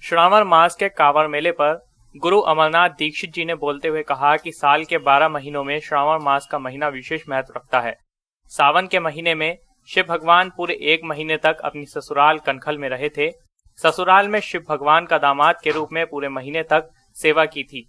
श्रावण मास के कांवड़ मेले पर गुरु अमरनाथ दीक्षित जी ने बोलते हुए कहा कि साल के 12 महीनों में श्रावण मास का महीना विशेष महत्व रखता है। सावन के महीने में शिव भगवान पूरे 1 महीने तक अपनी ससुराल कनखल में रहे थे। ससुराल में शिव भगवान का दामाद के रूप में पूरे महीने तक सेवा की थी।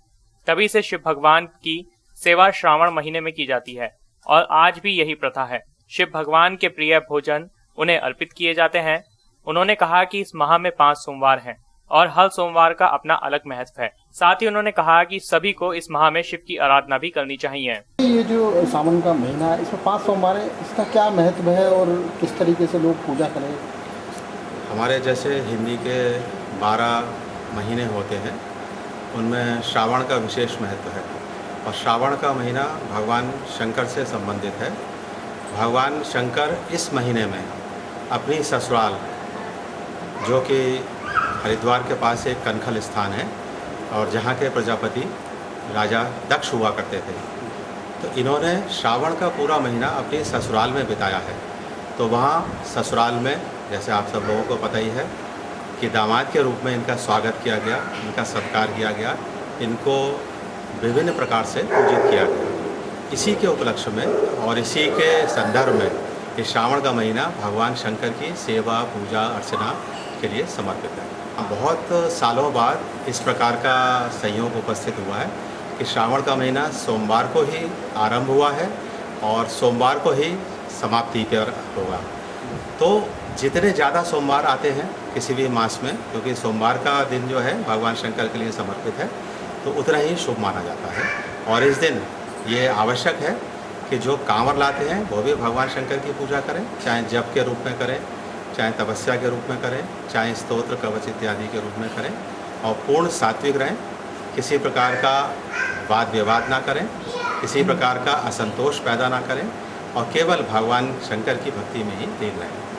तभी से शिव भगवान की सेवा श्रावण महीने में की जाती है और आज भी यही प्रथा है। शिव भगवान के प्रिय भोजन उन्हें अर्पित किए जाते हैं। उन्होंने कहा कि इस माह में 5 सोमवार हैं और हर सोमवार का अपना अलग महत्व है। साथ ही उन्होंने कहा कि सभी को इस माह में शिव की आराधना भी करनी चाहिए। ये जो सावन का महीना है, इसमें 5 सोमवार है, इसका क्या महत्व है और किस तरीके से लोग पूजा करें? हमारे जैसे हिंदी के 12 महीने होते हैं, उनमें श्रावण का विशेष महत्व है और श्रावण का महीना भगवान शंकर से संबंधित है। भगवान शंकर इस महीने में अपनी ससुराल, जो कि हरिद्वार के पास एक कनखल स्थान है और जहाँ के प्रजापति राजा दक्ष हुआ करते थे, तो इन्होंने श्रावण का पूरा महीना अपने ससुराल में बिताया है। तो वहाँ ससुराल में, जैसे आप सब लोगों को पता ही है कि दामाद के रूप में इनका स्वागत किया गया, इनका सत्कार किया गया, इनको विभिन्न प्रकार से पूजित किया गया। इसी के उपलक्ष्य में और इसी के संदर्भ में ये श्रावण का महीना भगवान शंकर की सेवा, पूजा, अर्चना के लिए समर्पित है। बहुत सालों बाद इस प्रकार का संयोग उपस्थित हुआ है कि श्रावण का महीना सोमवार को ही आरंभ हुआ है और सोमवार को ही समाप्ति पर होगा। तो जितने ज़्यादा सोमवार आते हैं किसी भी मास में, क्योंकि सोमवार का दिन जो है भगवान शंकर के लिए समर्पित है, तो उतना ही शुभ माना जाता है। और इस दिन ये आवश्यक है कि जो कांवर लाते हैं वो भी भगवान शंकर की पूजा करें, चाहे जप के रूप में करें, चाहे तपस्या के रूप में करें, चाहे स्तोत्र कवच इत्यादि के रूप में करें और पूर्ण सात्विक रहें। किसी प्रकार का वाद विवाद ना करें, किसी प्रकार का असंतोष पैदा ना करें और केवल भगवान शंकर की भक्ति में ही लीन रहें।